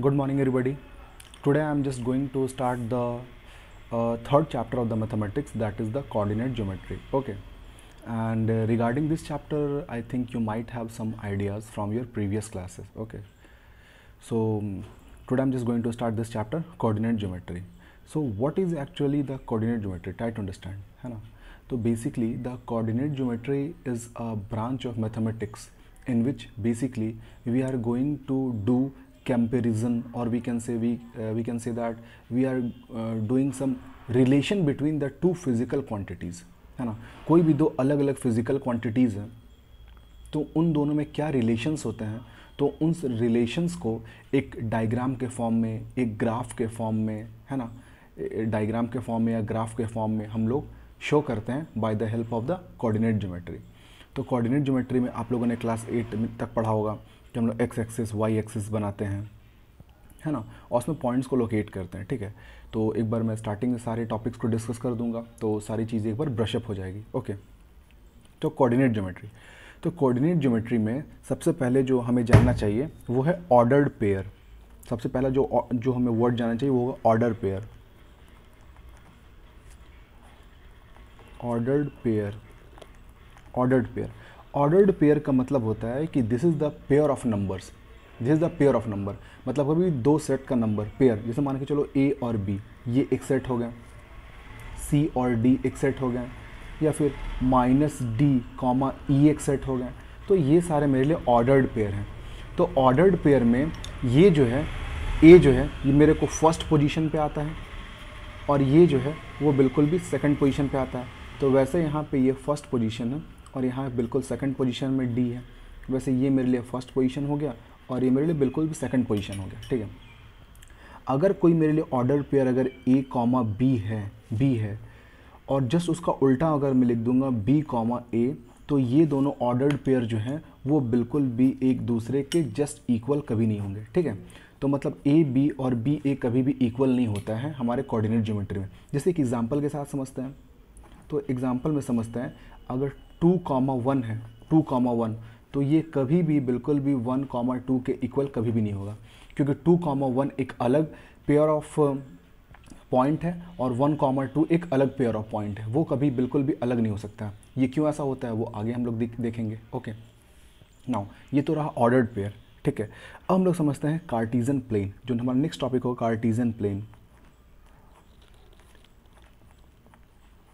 Good morning, everybody. Today I am just going to start the third chapter of the mathematics, that is the coordinate geometry. Okay, and regarding this chapter, I think you might have some ideas from your previous classes. Okay, so today I'm just going to start this chapter, coordinate geometry. So what is actually the coordinate geometry? Try to understand, है ना? तो basically the coordinate geometry is a branch of mathematics in which basically we are going to do comparison, or we can say that we are doing some relation between the two physical quantities, है ना? कोई भी दो अलग अलग physical quantities हैं तो उन दोनों में क्या रिलेशंस होते हैं, तो उन रिलेशंस को एक डायग्राम के फॉर्म में, एक ग्राफ के फॉर्म में, है ना, डायग्राम के फॉर्म में या ग्राफ के फॉर्म में हम लोग शो करते हैं by the help of the coordinate geometry. तो कोऑर्डिनेट ज्योमेट्री में आप लोगों ने क्लास 8 तक पढ़ा होगा कि हम लोग एक्स एक्सिस वाई एक्सिस बनाते हैं, है ना, और उसमें पॉइंट्स को लोकेट करते हैं. ठीक है, तो एक बार मैं स्टार्टिंग में सारे टॉपिक्स को डिस्कस कर दूंगा तो सारी चीज़ें एक बार ब्रशअप हो जाएगी. ओके, तो कोऑर्डिनेट ज्योमेट्री. तो कोऑर्डिनेट ज्योमेट्री में सबसे पहले जो हमें जानना चाहिए वो है ऑर्डर्ड पेयर. सबसे पहला जो हमें वर्ड जानना चाहिए वो होगा order pair. Ordered pair. Ordered pair. Ordered pair का मतलब होता है कि this is the pair of numbers. This is the pair of number. मतलब कभी दो सेट का नंबर पेयर, जैसे मान के चलो ए और बी ये एक सेट हो गया, सी और डी एक सेट हो गए, या फिर माइनस डी कॉमा ई एक सेट हो गए. तो ये सारे मेरे लिए ऑर्डर्ड पेयर हैं. तो ऑर्डर्ड पेयर में ये जो है ए जो है ये मेरे को फर्स्ट पोजीशन पे आता है और ये जो है वो बिल्कुल भी सेकंड पोजीशन पे आता है. तो वैसे यहाँ पे ये फर्स्ट पोजीशन है और यहाँ बिल्कुल सेकंड पोजीशन में डी है. वैसे ये मेरे लिए फर्स्ट पोजीशन हो गया और ये मेरे लिए बिल्कुल भी सेकंड पोजीशन हो गया. ठीक है, अगर कोई मेरे लिए ऑर्डर पेयर अगर ए कॉमा बी है और जस्ट उसका उल्टा अगर मैं लिख दूंगा बी कॉमा ए, तो ये दोनों ऑर्डर्ड पेयर जो हैं वो बिल्कुल भी एक दूसरे के जस्ट इक्वल कभी नहीं होंगे. ठीक है, तो मतलब ए बी और बी ए कभी भी इक्वल नहीं होता है हमारे कोऑर्डिनेट ज्योमेट्री में. जैसे एक एग्जांपल के साथ समझते हैं. तो एग्जांपल में समझते हैं, अगर 2,1 है, 2,1, तो ये कभी भी बिल्कुल भी 1,2 के इक्वल कभी भी नहीं होगा, क्योंकि 2,1 एक अलग पेयर ऑफ पॉइंट है और 1,2 एक अलग पेयर ऑफ पॉइंट है. वो कभी बिल्कुल भी अलग नहीं हो सकता. ये क्यों ऐसा होता है वो आगे हम लोग देखेंगे. ओके, नाउ ये तो रहा ऑर्डर्ड पेयर. ठीक है, अब हम लोग समझते हैं कार्टीजन प्लेन, जो हमारा नेक्स्ट टॉपिक होगा Cartesian plane.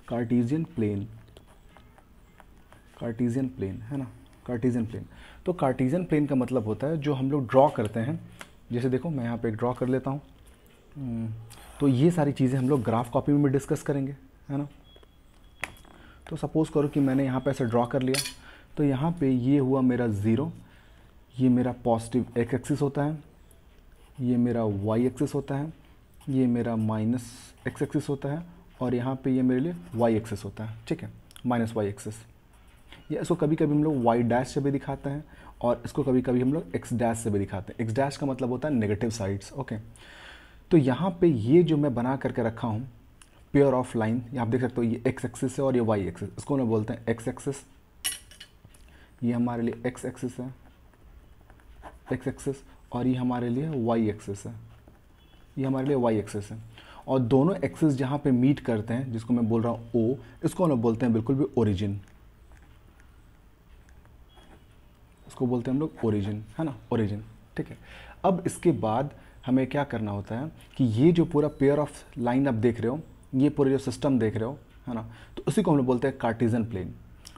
Cartesian plane. Cartesian plane है ना, कार्टीजियन प्लेन. तो कार्टीजियन प्लेन का मतलब होता है जो हम लोग ड्रॉ करते हैं. जैसे देखो मैं यहाँ पे ड्रॉ कर लेता हूँ. तो ये सारी चीज़ें हम लोग ग्राफ कॉपी में भी डिस्कस करेंगे, है ना. तो सपोज़ करो कि मैंने यहाँ पे ऐसे ड्रॉ कर लिया. तो यहाँ पे ये हुआ मेरा ज़ीरो, ये मेरा पॉजिटिव एक्स एक्सिस होता है, ये मेरा वाई एक्सिस होता है, ये मेरा माइनस एक्स एक्सिस होता है, और यहाँ पे ये मेरे लिए वाई एक्सिस होता है. ठीक है, माइनस वाई एक्सिस. या इसको कभी कभी हम लोग वाई डैश से भी दिखाते हैं और इसको कभी कभी हम लोग एक्स डैश से भी दिखाते हैं. एक्स डैश का मतलब होता है नेगेटिव साइड्स. ओके, तो यहाँ पे ये जो मैं बना करके रखा हूँ पेयर ऑफ लाइन, ये आप देख सकते हो, ये एक्स एक्सिस है और ये वाई एक्सिस. इसको हम बोलते हैं एक्स एक्सिस. ये हमारे लिए एक्स एक्सिस है, एक्स एक्सिस, और ये हमारे लिए वाई एक्सिस है, ये हमारे लिए वाई एक्सिस है. और दोनों एक्सिस जहाँ पे मीट करते हैं, जिसको मैं बोल रहा हूँ ओ, इसको हम लोग बोलते हैं बिल्कुल भी ओरिजिन. इसको बोलते हैं हम लोग ओरिजिन, है ना, ओरिजिन. ठीक है, अब इसके बाद हमें क्या करना होता है कि ये जो पूरा पेयर ऑफ लाइन आप देख रहे हो, ये पूरे जो सिस्टम देख रहे हो, है ना, तो उसी को हम लोग बोलते हैं कार्टीजन प्लेन.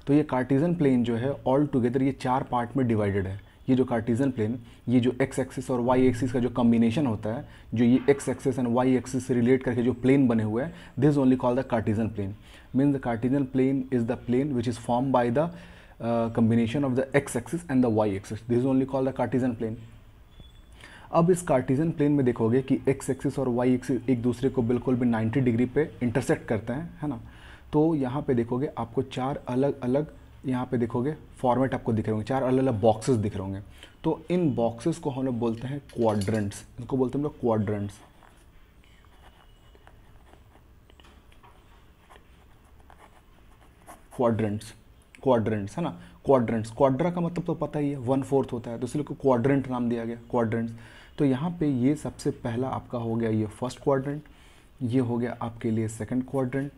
तो ये कार्टीजन प्लेन जो है ऑल टुगेदर ये 4 पार्ट में डिवाइडेड है. ये जो कार्टीजन प्लेन, ये जो एक्स एक्सिस और वाई एक्सिस का जो कॉम्बिनेशन होता है, जो ये X axis and Y axis से रिलेट करके जो प्लेन बने हुए हैं, this only called the Cartesian plane. Means the Cartesian plane is the plane which is form by the combination of the x axis and the y axis. This is only called the Cartesian plane. अब इस Cartesian plane में देखोगे कि x axis और y axis एक दूसरे को बिल्कुल भी 90 डिग्री पे इंटरसेक्ट करते हैं, है ना. तो यहाँ पे देखोगे आपको 4 अलग अलग यहाँ पे देखोगे फॉर्मेट आपको दिख रहे होंगे, 4 अलग अलग बॉक्सेस दिख रहे होंगे. तो इन बॉक्सेस को हम लोग बोलते हैं क्वाड्रेंट्स. इनको बोलते हैं हम लोग क्वाड्रेंट्स. क्वाड्रेंट्स. क्वाड्रेंट्स है ना, क्वाड्रेंट्स, क्वाड्रा का मतलब तो पता ही है 1/4 होता है, तो इसलिए क्वाड्रेंट नाम दिया गया, क्वाड्रेंट्स। तो यहाँ पे ये सबसे पहला आपका हो गया ये फर्स्ट क्वाड्रेंट, ये हो गया आपके लिए सेकंड क्वाड्रेंट,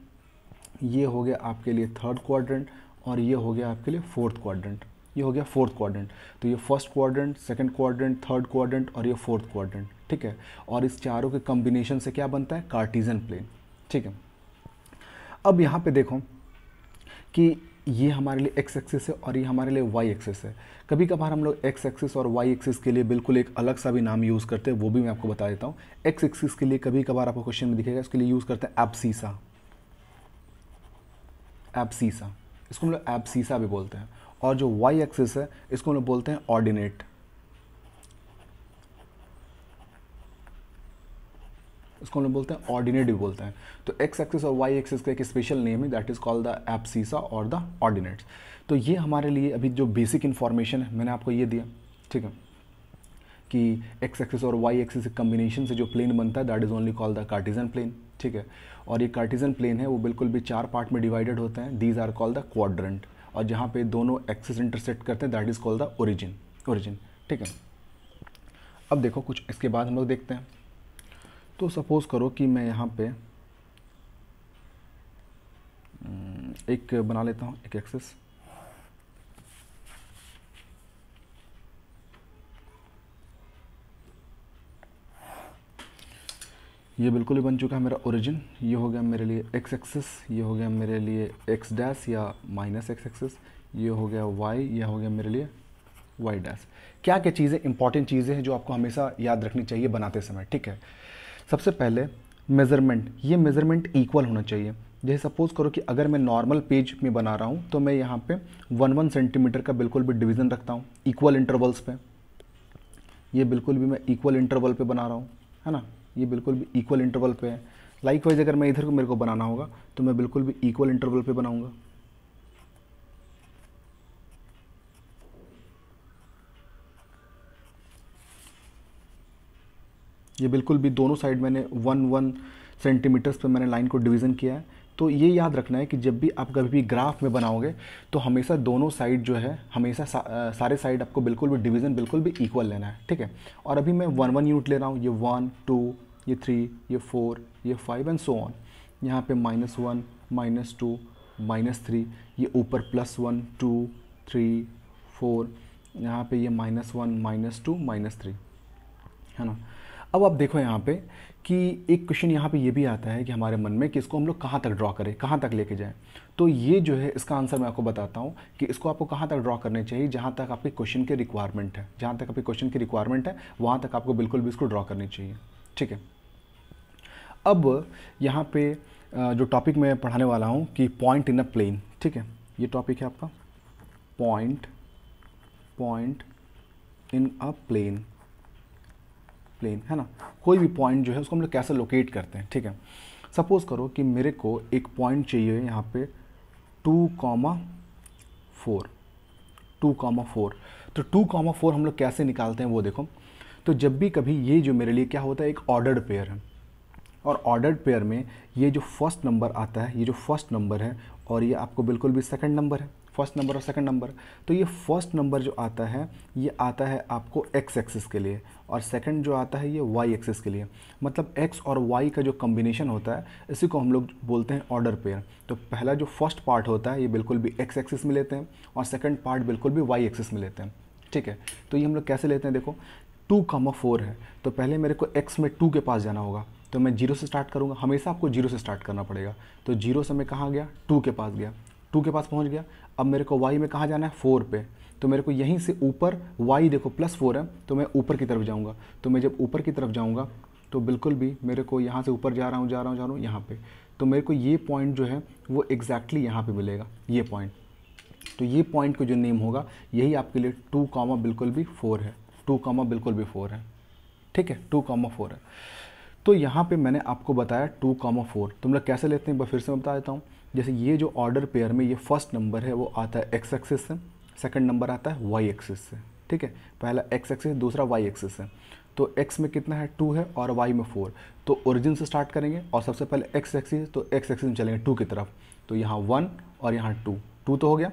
ये हो गया आपके लिए थर्ड क्वाड्रेंट, और ये हो गया आपके लिए फोर्थ क्वाड्रेंट, ये हो गया फोर्थ क्वाड्रेंट। तो ये first quadrant, second quadrant, third quadrant और ये फोर्थ क्वाड्रेंट, ठीक है। और इस चारों के कॉम्बिनेशन से क्या बनता है, कार्टेशियन प्लेन, ठीक है। अब यहाँ पे देखो कि ये हमारे लिए एक्स एक्सिस है और ये हमारे लिए वाई एक्सिस है। कभी कभार हम लोग एक्स एक्सिस और वाई एक्सिस के लिए बिल्कुल एक अलग सा भी नाम यूज़ करते हैं, वो भी मैं आपको बता देता हूँ। एक्स एक्सिस के लिए कभी कभार आपको क्वेश्चन में दिखेगा, इसके लिए यूज़ करते हैं एब्सीसा, एब्सीसा, इसको हम लोग एब्सीसा भी बोलते हैं। और जो वाई एक्सिस है इसको हम लोग बोलते हैं ऑर्डिनेट, इसको हम लोग बोलते हैं ऑर्डिनेट भी बोलते हैं। तो एक्स एक्सिस और वाई एक्सिस का एक स्पेशल नेम है, that is called the abscissa और द ऑर्डिनेट्स। तो ये हमारे लिए अभी जो बेसिक इन्फॉर्मेशन है मैंने आपको ये दिया, ठीक है, कि एक्स एक्सिस और वाई एक्सिस के कम्बिनेशन से जो प्लेन बनता है that is only called the Cartesian plane, ठीक है। और ये कार्टेशियन प्लेन है वो बिल्कुल भी 4 पार्ट में डिवाइडेड होते हैं, these are called the quadrant, और जहाँ पे दोनों एक्सिस इंटरसेक्ट करते हैं that is called the origin, origin, ठीक है। अब देखो कुछ इसके बाद हम लोग देखते हैं। तो सपोज़ करो कि मैं यहाँ पे एक बना लेता हूँ एक एक्सिस, ये बिल्कुल ही बन चुका है मेरा ओरिजिन। ये हो गया मेरे लिए एक्स एक्सिस, ये हो गया मेरे लिए एक्स डैश या माइनस एक्स एक्सिस, ये हो गया वाई, ये हो गया मेरे लिए वाई डैश। क्या क्या चीज़ें इंपॉर्टेंट चीज़ें हैं जो आपको हमेशा याद रखनी चाहिए बनाते समय, ठीक है। सबसे पहले मेज़रमेंट, ये मेज़रमेंट इक्वल होना चाहिए। जैसे सपोज़ करो कि अगर मैं नॉर्मल पेज में बना रहा हूँ तो मैं यहाँ पे 1 सेंटीमीटर का बिल्कुल भी डिवीज़न रखता हूँ इक्वल इंटरवल्स पे, ये बिल्कुल भी मैं इक्वल इंटरवल पे बना रहा हूँ, है ना, ये बिल्कुल भी इक्वल इंटरवल पे है। लाइकवाइज अगर मैं इधर को मेरे को बनाना होगा तो मैं बिल्कुल भी इक्वल इंटरवल पे बनाऊँगा। ये बिल्कुल भी दोनों साइड मैंने 1 सेंटीमीटर्स पे मैंने लाइन को डिवीज़न किया है। तो ये याद रखना है कि जब भी आप कभी भी ग्राफ में बनाओगे तो हमेशा दोनों साइड जो है हमेशा सारे साइड आपको बिल्कुल भी डिवीज़न बिल्कुल भी इक्वल लेना है, ठीक है। और अभी मैं 1 यूनिट ले रहा हूँ, ये 1 2 ये 3 ये 4 ये 5 एंड सो ऑन। यहाँ पे -1 -2 -3, ये ऊपर +1 2 3 4, यहाँ पे ये -1 -2 -3, है ना। अब आप देखो यहाँ पे कि एक क्वेश्चन यहाँ पे ये भी आता है कि हमारे मन में कि इसको हम लोग कहाँ तक ड्रॉ करें, कहाँ तक लेके जाएं। तो ये जो है इसका आंसर मैं आपको बताता हूँ कि इसको आपको कहाँ तक ड्रॉ करने चाहिए, जहाँ तक आपके क्वेश्चन की रिक्वायरमेंट है, जहाँ तक आपके क्वेश्चन की रिक्वायरमेंट है वहाँ तक आपको बिल्कुल भी इसको ड्रॉ करनी चाहिए, ठीक है। अब यहाँ पे जो टॉपिक मैं पढ़ाने वाला हूँ कि पॉइंट इन अ प्लेन, ठीक है, ये टॉपिक है आपका पॉइंट इन अ प्लेन, है ना। कोई भी पॉइंट जो है उसको हम लोग कैसे लोकेट करते हैं, ठीक है। सपोज़ करो कि मेरे को एक पॉइंट चाहिए यहाँ पे 2,4, तो 2,4 हम लोग कैसे निकालते हैं वो देखो। तो जब भी कभी ये जो मेरे लिए क्या होता है एक ऑर्डर्ड पेयर है, और ऑर्डर्ड पेयर में ये जो फर्स्ट नंबर आता है, ये जो फर्स्ट नंबर है और ये आपको बिल्कुल भी सेकंड नंबर है, फर्स्ट नंबर और सेकंड नंबर। तो ये फर्स्ट नंबर जो आता है ये आता है आपको एक्स एक्सिस के लिए, और सेकंड जो आता है ये वाई एक्सिस के लिए। मतलब एक्स और वाई का जो कॉम्बिनेशन होता है इसी को हम लोग बोलते हैं ऑर्डर पेयर। तो पहला जो फर्स्ट पार्ट होता है ये बिल्कुल भी एक्स एक्सिस में लेते हैं और सेकंड पार्ट बिल्कुल भी वाई एक्सिस में लेते हैं, ठीक है। तो ये हम लोग कैसे लेते हैं, देखो 2,4 है तो पहले मेरे को एक्स में 2 के पास जाना होगा, तो मैं 0 से स्टार्ट करूँगा, हमेशा आपको 0 से स्टार्ट करना पड़ेगा। तो 0 से मैं कहाँ गया, 2 के पास गया, 2 के पास पहुँच गया। अब मेरे को y में कहाँ जाना है, 4 पे, तो मेरे को यहीं से ऊपर y देखो +4 है तो मैं ऊपर की तरफ जाऊँगा। तो मैं जब ऊपर की तरफ जाऊँगा तो बिल्कुल भी मेरे को यहाँ से ऊपर जा रहा हूँ यहाँ पे, तो मेरे को ये पॉइंट जो है वो एग्जैक्टली यहाँ पे मिलेगा, ये पॉइंट। तो ये पॉइंट को जो नेम होगा यही आपके लिए 2, बिल्कुल भी 4 है, 2, बिल्कुल भी 4 है, ठीक है, 2, 4 है। तो यहाँ पे मैंने आपको बताया 2, 4। तुम लोग कैसे लेते हैं एक बार फिर से मैं बता देता हूँ। जैसे ये जो ऑर्डर पेयर में ये फर्स्ट नंबर है वो आता है एक्स एक्सिस से, सेकंड नंबर आता है वाई एक्सिस से, ठीक है। पहला एक्स एक्सिस, दूसरा वाई एक्सिस है। तो एक्स में कितना है 2 है और वाई में 4। तो ओरिजिन से स्टार्ट करेंगे और सबसे पहले एक्स एक्सिस, तो एक्स एक्सिस में चलेंगे 2 की तरफ। तो यहाँ 1 और यहाँ 2 तो हो गया,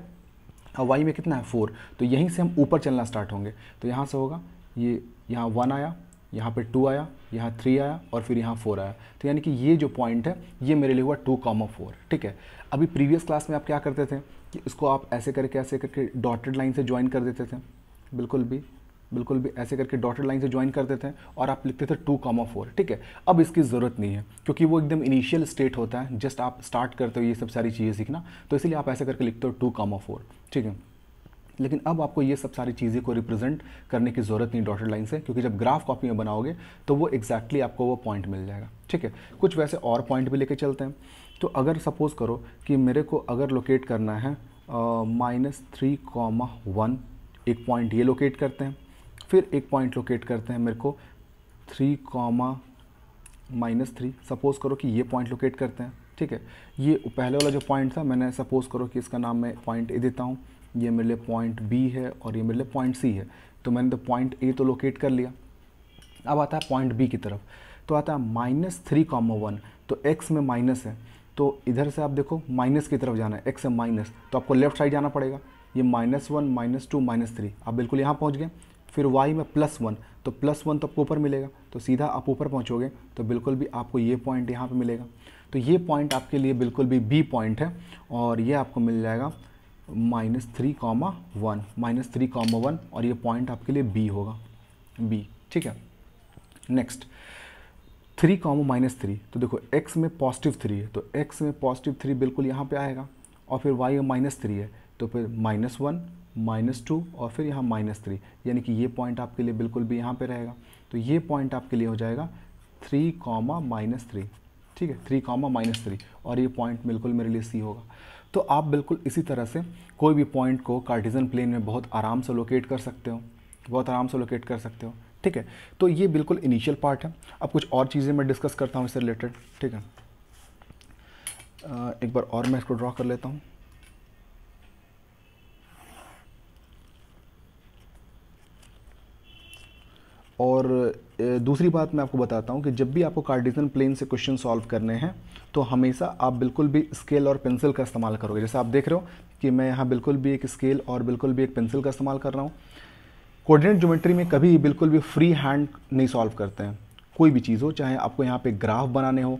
और वाई में कितना है 4, तो यहीं से हम ऊपर चलना स्टार्ट होंगे। तो यहाँ से होगा ये, यहाँ 1 आया, यहाँ पे 2 आया, यहाँ 3 आया और फिर यहाँ 4 आया। तो यानी कि ये जो पॉइंट है ये मेरे लिए हुआ 2,4। ठीक है। अभी प्रीवियस क्लास में आप क्या करते थे कि इसको आप ऐसे करके डॉटेड लाइन से ज्वाइन कर देते थे, बिल्कुल भी ऐसे करके डॉटेड लाइन से ज्वाइन कर देते हैं और आप लिखते थे 2,4। ठीक है। अब इसकी ज़रूरत नहीं है क्योंकि वो एकदम इनिशियल स्टेट होता है, जस्ट आप स्टार्ट करते हो ये सब सारी चीज़ें सीखना, तो इसलिए आप ऐसे करके लिखते हो 2,4। ठीक है। लेकिन अब आपको ये सब सारी चीज़ें को रिप्रेजेंट करने की ज़रूरत नहीं डॉटेड लाइन से, क्योंकि जब ग्राफ कॉपी में बनाओगे तो वो एग्जैक्टली आपको वो पॉइंट मिल जाएगा। ठीक है। कुछ वैसे और पॉइंट भी लेके चलते हैं। तो अगर सपोज़ करो कि मेरे को अगर लोकेट करना है -3,1, एक पॉइंट ये लोकेट करते हैं, फिर एक पॉइंट लोकेट करते हैं मेरे को 3,-3। सपोज़ करो कि ये पॉइंट लोकेट करते हैं। ठीक है। ये पहले वाला जो पॉइंट था, मैंने सपोज़ करो कि इसका नाम मैं पॉइंट ए देता हूँ, ये मेरे लिए पॉइंट बी है और ये मेरे लिए पॉइंट सी है। तो मैंने तो पॉइंट ए तो लोकेट कर लिया। अब आता है पॉइंट बी की तरफ, तो आता है -3,1। तो एक्स में माइनस है, तो इधर से आप देखो माइनस की तरफ जाना है, एक्स है माइनस, तो आपको लेफ्ट साइड जाना पड़ेगा। ये -1, -2, -3, आप बिल्कुल यहाँ पहुँच गए। फिर y में +1, तो +1 तो आपको ऊपर मिलेगा, तो सीधा आप ऊपर पहुँचोगे तो बिल्कुल भी आपको ये पॉइंट यहाँ पे मिलेगा। तो ये पॉइंट आपके लिए बिल्कुल भी बी पॉइंट है और ये आपको मिल जाएगा -3,1 और ये पॉइंट आपके लिए बी होगा, बी। ठीक है। नेक्स्ट 3,-3, तो देखो x में +3 है, तो x में +3 बिल्कुल यहाँ पे आएगा और फिर y में -3 है, तो फिर -1, -2 और फिर यहाँ -3, यानी कि ये पॉइंट आपके लिए बिल्कुल भी यहाँ पे रहेगा। तो ये पॉइंट आपके लिए हो जाएगा 3,-3। ठीक है, 3,-3 और ये पॉइंट बिल्कुल मेरे लिए सी होगा। तो आप बिल्कुल इसी तरह से कोई भी पॉइंट को कार्टेशियन प्लेन में बहुत आराम से लोकेट कर सकते हो, ठीक है। तो ये बिल्कुल इनिशियल पार्ट है। अब कुछ और चीज़ें मैं डिस्कस करता हूँ इससे रिलेटेड। ठीक है। एक बार और मैं इसको ड्रॉ कर लेता हूँ। और दूसरी बात मैं आपको बताता हूँ कि जब भी आपको कार्टेशियन प्लेन से क्वेश्चन सॉल्व करने हैं तो हमेशा आप बिल्कुल भी स्केल और पेंसिल का इस्तेमाल करोगे। जैसे आप देख रहे हो कि मैं यहाँ बिल्कुल भी एक स्केल और बिल्कुल भी एक पेंसिल का इस्तेमाल कर रहा हूँ। कोऑर्डिनेट ज्योमेट्री में कभी बिल्कुल भी फ्री हैंड नहीं सॉल्व करते हैं कोई भी चीज़ हो, चाहे आपको यहाँ पे ग्राफ बनाने हो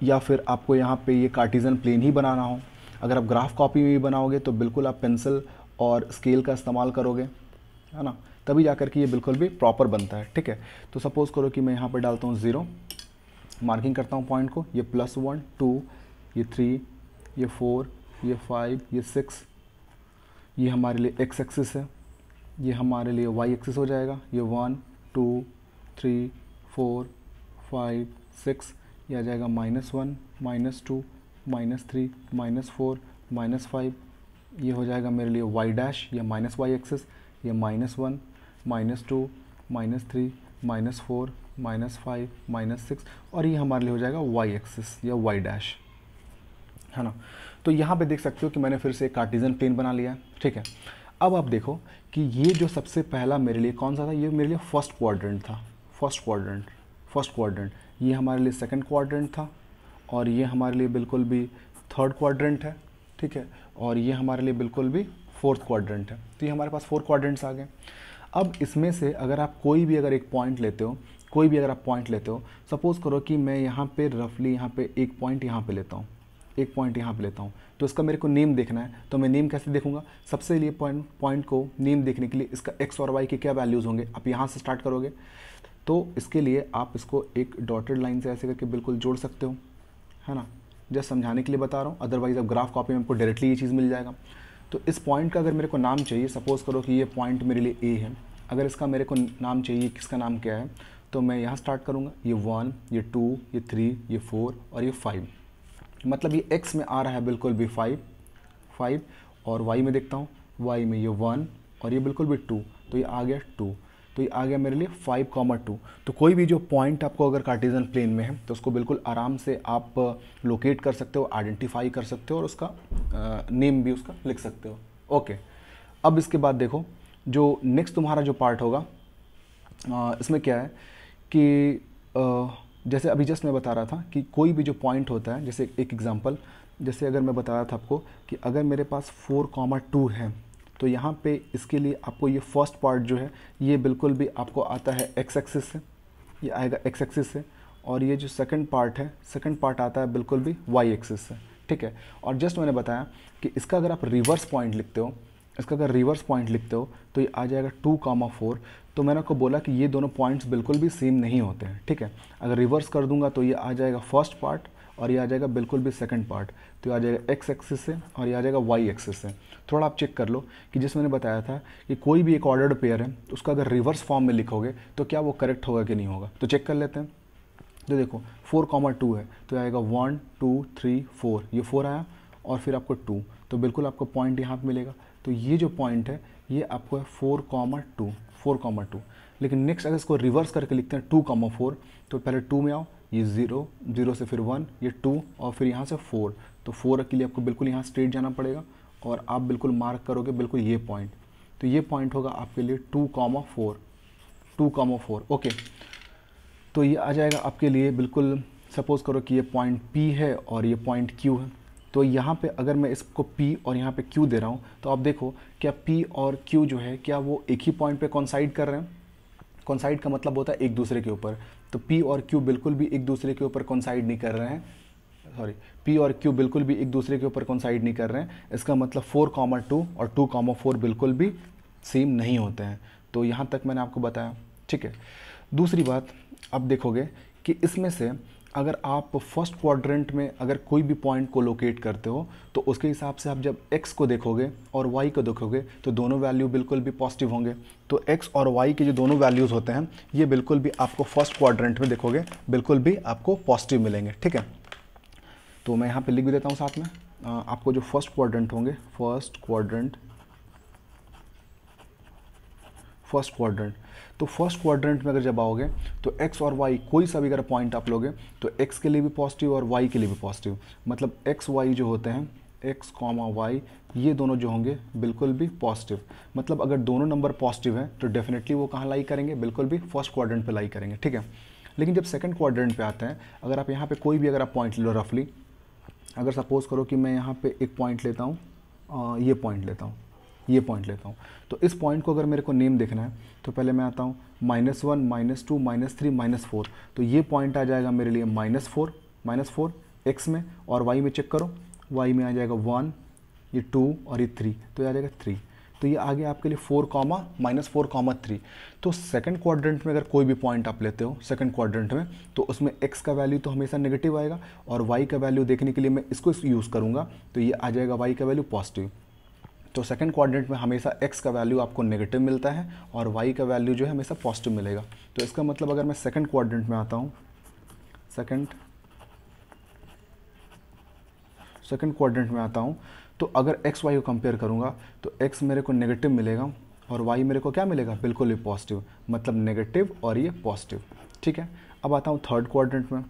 या फिर आपको यहाँ पे ये कार्टेशियन प्लेन ही बनाना हो। अगर आप ग्राफ कॉपी में भी बनाओगे तो बिल्कुल आप पेंसिल और स्केल का इस्तेमाल करोगे, है ना, तभी जाकर के ये बिल्कुल भी प्रॉपर बनता है। ठीक है। तो सपोज़ करो कि मैं यहाँ पर डालता हूँ 0, मार्किंग करता हूँ पॉइंट को, ये +1, 2, ये 3, ये 4, ये 5, ये 6, ये हमारे लिए x एक्सिस है, ये हमारे लिए y एक्सिस हो जाएगा। ये 1, 2, 3, 4, 5, 6, ये आ जाएगा -1, -2, -3, -4, -5, ये हो जाएगा मेरे लिए y डैश या -y एक्सिस, ये -1, -2, -3, -4, -5, -6 और ये हमारे लिए हो जाएगा y एक्सिस या y डैश, है ना। तो यहाँ पे देख सकते हो कि मैंने फिर से एक कार्टेशियन प्लेन बना लिया है। ठीक है। अब आप देखो कि ये जो सबसे पहला मेरे लिए कौन सा था, ये मेरे लिए फर्स्ट क्वाड्रेंट था, फर्स्ट क्वाड्रेंट। ये हमारे लिए सेकंड क्वाड्रेंट था और ये हमारे लिए बिल्कुल भी थर्ड क्वाड्रेंट है। ठीक है। और ये हमारे लिए बिल्कुल भी फोर्थ क्वाड्रेंट है। तो ये हमारे पास 4 क्वाड्रेंट्स आ गए। अब इसमें से अगर आप कोई भी अगर एक पॉइंट लेते हो, सपोज़ करो कि मैं यहाँ पे रफली यहाँ पे एक पॉइंट यहाँ पे लेता हूँ, तो इसका मेरे को नेम देखना है। तो मैं नेम कैसे देखूंगा? सबसे लिए पॉइंट को नेम देखने के लिए इसका x और y के क्या वैल्यूज़ होंगे, आप यहाँ से स्टार्ट करोगे। तो इसके लिए आप इसको एक डॉटेड लाइन से ऐसे करके बिल्कुल जोड़ सकते हो, है ना, जस्ट समझाने के लिए बता रहा हूँ। अदरवाइज़ अब ग्राफ कॉपी में आपको डायरेक्टली ये चीज़ मिल जाएगा। तो इस पॉइंट का अगर मेरे को नाम चाहिए, सपोज़ करो कि ये पॉइंट मेरे लिए ए है, अगर इसका मेरे को नाम चाहिए, किसका नाम क्या है, तो मैं यहाँ स्टार्ट करूँगा। ये 1, ये 2, ये 3, ये 4 और ये 5, मतलब ये x में आ रहा है बिल्कुल भी 5 और y में देखता हूँ, y में ये 1 और ये बिल्कुल भी 2, तो ये आ गया 2, तो ये आ गया मेरे लिए 5,2। तो कोई भी जो पॉइंट आपको अगर कार्टेशियन प्लेन में है तो उसको बिल्कुल आराम से आप लोकेट कर सकते हो, आइडेंटिफाई कर सकते हो और उसका नेम भी उसका लिख सकते हो। ओके। अब इसके बाद देखो जो नेक्स्ट तुम्हारा जो पार्ट होगा, इसमें क्या है कि जैसे अभी जस्ट मैं बता रहा था कि कोई भी जो पॉइंट होता है, जैसे एक एग्जांपल, जैसे अगर मैं बताया था आपको कि अगर मेरे पास 4,2 है तो यहाँ पे इसके लिए आपको ये फर्स्ट पार्ट जो है ये बिल्कुल भी आपको आता है एक्स एक्सिस से, ये आएगा एक्स एक्सिस से, और ये जो सेकंड पार्ट है, सेकंड पार्ट आता है बिल्कुल भी वाई एक्सिस से, ठीक है। और जस्ट मैंने बताया कि इसका अगर आप रिवर्स पॉइंट लिखते हो, इसका अगर रिवर्स पॉइंट लिखते हो तो ये आ जाएगा 2,4। तो मैंने आपको बोला कि ये दोनों पॉइंट्स बिल्कुल भी सेम नहीं होते हैं, ठीक है। अगर रिवर्स कर दूंगा तो ये आ जाएगा फर्स्ट पार्ट और ये आ जाएगा बिल्कुल भी सेकंड पार्ट, तो ये आ जाएगा एक्स एक्सिस से और ये आ जाएगा वाई एक्सिस से। थोड़ा आप चेक कर लो कि जिस मैंने बताया था कि कोई भी एक ऑर्डर्ड पेयर है तो उसका अगर रिवर्स फॉर्म में लिखोगे तो क्या वो करेक्ट होगा कि नहीं होगा, तो चेक कर लेते हैं। तो देखो 4,2 है तो आएगा 1 2 3 4, ये 4 आया और फिर आपको 2, तो बिल्कुल आपको पॉइंट यहाँ पे मिलेगा। तो ये जो पॉइंट है ये आपको है 4,2। लेकिन नेक्स्ट अगर इसको रिवर्स करके लिखते हैं 2,4, तो पहले 2 में आओ, ये 0 0 से फिर 1, ये 2 और फिर यहाँ से 4, तो 4 के लिए आपको बिल्कुल यहाँ स्ट्रेट जाना पड़ेगा और आप बिल्कुल मार्क करोगे बिल्कुल ये पॉइंट, तो ये पॉइंट होगा आपके लिए 2,4 ओके। तो ये आ जाएगा आपके लिए बिल्कुल, सपोज़ करो कि ये पॉइंट P है और ये पॉइंट Q है। तो यहाँ पे अगर मैं इसको P और यहाँ पे Q दे रहा हूँ तो आप देखो क्या P और Q जो है क्या वो एक ही पॉइंट पे कॉन्साइड कर रहे हैं। कॉन्साइड का मतलब होता है एक दूसरे के ऊपर, तो P और Q बिल्कुल भी एक दूसरे के ऊपर कॉन्साइड नहीं कर रहे हैं, सॉरी P और Q बिल्कुल भी एक दूसरे के ऊपर कॉन्साइड नहीं कर रहे हैं। इसका मतलब 4,2 और 2,4 बिल्कुल भी सेम नहीं होते हैं। तो यहाँ तक मैंने आपको बताया, ठीक है। दूसरी बात, अब देखोगे कि इसमें से अगर आप फर्स्ट क्वाड्रेंट में अगर कोई भी पॉइंट को लोकेट करते हो तो उसके हिसाब से आप जब x को देखोगे और y को देखोगे तो दोनों वैल्यू बिल्कुल भी पॉजिटिव होंगे। तो x और y के जो दोनों वैल्यूज़ होते हैं ये बिल्कुल भी आपको फर्स्ट क्वाड्रेंट में देखोगे बिल्कुल भी आपको पॉजिटिव मिलेंगे, ठीक है। तो मैं यहाँ पे लिख भी देता हूँ साथ में, आपको जो फर्स्ट क्वाड्रेंट होंगे, फर्स्ट क्वाड्रेंट, तो फर्स्ट क्वाड्रेंट में अगर जब आओगे तो x और y कोई सा भी अगर पॉइंट आप लोगे तो x के लिए भी पॉजिटिव और y के लिए भी पॉजिटिव, मतलब x y जो होते हैं, x, y ये दोनों जो होंगे बिल्कुल भी पॉजिटिव। मतलब अगर दोनों नंबर पॉजिटिव हैं तो डेफिनेटली वो कहाँ लाई करेंगे, बिल्कुल भी फर्स्ट क्वाड्रेंट पे लाई करेंगे, ठीक है। लेकिन जब सेकंड क्वाड्रेंट पे आते हैं, अगर आप यहाँ पे कोई भी अगर आप पॉइंट लो रफली, अगर सपोज़ करो कि मैं यहाँ पे एक पॉइंट लेता हूँ, ये पॉइंट लेता हूँ, तो इस पॉइंट को अगर मेरे को नेम देखना है तो पहले मैं आता हूँ -1 -2 -3 -4, तो ये पॉइंट आ जाएगा मेरे लिए -4 x में, और y में चेक करो, y में आ जाएगा 1, ये 2 और ये 3, तो ये आ जाएगा 3। तो ये आ गया आपके लिए 4, -4, 3। तो सेकंड क्वाड्रेंट में अगर कोई भी पॉइंट आप लेते हो सेकंड क्वाड्रेंट में तो उसमें x का वैल्यू तो हमेशा नेगेटिव आएगा, और y का वैल्यू देखने के लिए मैं इसको यूज़ करूँगा तो ये आ जाएगा y का वैल्यू पॉजिटिव। तो सेकंड क्वाड्रेंट में हमेशा x का वैल्यू आपको नेगेटिव मिलता है और y का वैल्यू जो है हमेशा पॉजिटिव मिलेगा। तो इसका मतलब अगर मैं सेकंड क्वाड्रेंट में आता हूँ, सेकंड क्वाड्रेंट में आता हूँ तो अगर x y को कंपेयर करूँगा तो x मेरे को नेगेटिव मिलेगा और y मेरे को क्या मिलेगा, बिल्कुल भी पॉजिटिव, मतलब नेगेटिव और ये पॉजिटिव, ठीक है। अब आता हूँ थर्ड क्वाड्रेंट में,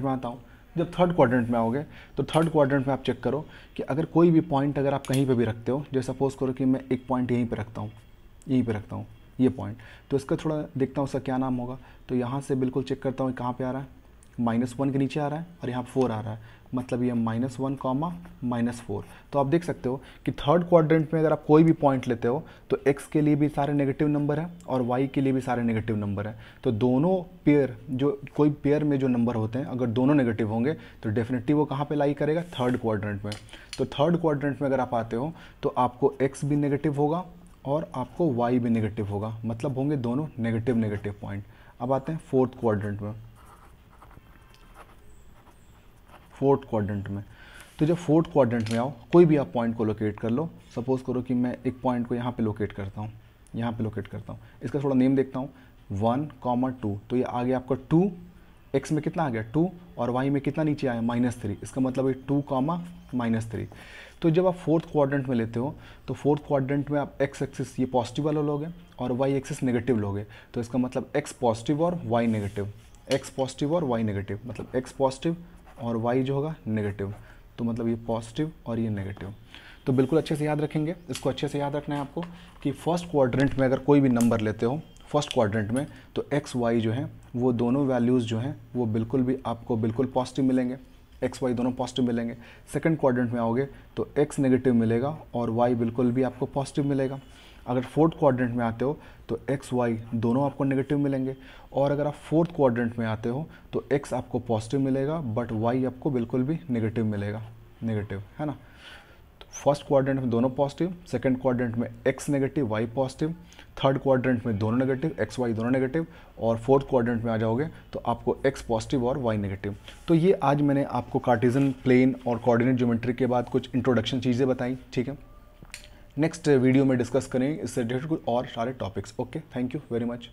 आता हूँ। जब थर्ड क्वाड्रेंट में आओगे तो थर्ड क्वाड्रेंट में आप चेक करो कि अगर कोई भी पॉइंट अगर आप कहीं पे भी रखते हो, जैसे सपोज़ करो कि मैं एक पॉइंट यहीं पे रखता हूँ, ये पॉइंट, तो इसका थोड़ा देखता हूँ उसका क्या नाम होगा। तो यहाँ से बिल्कुल चेक करता हूँ कहाँ पे आ रहा है, -1 के नीचे आ रहा है और यहाँ 4 आ रहा है, मतलब ये -1, -4। तो आप देख सकते हो कि थर्ड क्वाड्रेंट में अगर आप कोई भी पॉइंट लेते हो तो x के लिए भी सारे नेगेटिव नंबर है और y के लिए भी सारे नेगेटिव नंबर है। तो दोनों पेयर, जो कोई पेयर में जो नंबर होते हैं अगर दोनों नेगेटिव होंगे तो डेफिनेटली वो कहाँ पे लाई करेगा, थर्ड क्वाड्रेंट में। तो थर्ड क्वाड्रेंट में अगर आप आते हो तो आपको x भी नेगेटिव होगा और आपको y भी नेगेटिव होगा, मतलब होंगे दोनों नेगेटिव पॉइंट। अब आते हैं फोर्थ क्वाड्रेंट में, तो जब फोर्थ क्वाड्रेंट में आओ कोई भी आप पॉइंट को लोकेट कर लो। सपोज़ करो कि मैं एक पॉइंट को यहाँ पे लोकेट करता हूँ, इसका थोड़ा नेम देखता हूँ, 1, 2, तो ये आ गया आपका 2, x में कितना आ गया 2 और y में कितना नीचे आया -3, इसका मतलब है 2, -3। तो जब आप फोर्थ क्वाड्रेंट में लेते हो तो फोर्थ क्वाड्रेंट में आप x एक्सिस ये पॉजिटिव वाला लोगे और y एक्सिस नेगेटिव लोगे, तो इसका मतलब x पॉजिटिव और y नेगेटिव, मतलब x पॉजिटिव और y जो होगा नेगेटिव, तो मतलब ये पॉजिटिव और ये नेगेटिव। तो बिल्कुल अच्छे से याद रखेंगे, इसको अच्छे से याद रखना है आपको कि फर्स्ट क्वाड्रेंट में अगर कोई भी नंबर लेते हो फर्स्ट क्वाड्रेंट में, तो एक्स वाई जो है वो दोनों वैल्यूज़ जो हैं वो बिल्कुल भी आपको बिल्कुल पॉजिटिव मिलेंगे, एक्स वाई दोनों पॉजिटिव मिलेंगे। सेकंड क्वाड्रेंट में आओगे तो एक्स नेगेटिव मिलेगा और वाई बिल्कुल भी आपको पॉजिटिव मिलेगा। अगर फोर्थ क्वाड्रेंट में आते हो तो एक्स वाई दोनों आपको नेगेटिव मिलेंगे, और अगर आप फोर्थ क्वाड्रेंट में आते हो तो एक्स आपको पॉजिटिव मिलेगा बट वाई आपको बिल्कुल भी नेगेटिव मिलेगा, नेगेटिव, है ना। फर्स्ट क्वाड्रेंट में दोनों पॉजिटिव, सेकंड क्वाड्रेंट में X negative Y positive, third quadrant में दोनों नेगेटिव एक्स वाई दोनों नेगेटिव, और फोर्थ क्वाड्रेंट में आ जाओगे तो आपको एक्स पॉजिटिव और वाई नेगेटिव। तो ये आज मैंने आपको कार्टेशियन प्लेन और कोऑर्डिनेट ज्योमेट्री के बाद कुछ इंट्रोडक्शन चीज़ें बताई, ठीक है। नेक्स्ट वीडियो में डिस्कस करेंगे इससे रिलेटेड कुछ और सारे topics. Okay, thank you very much.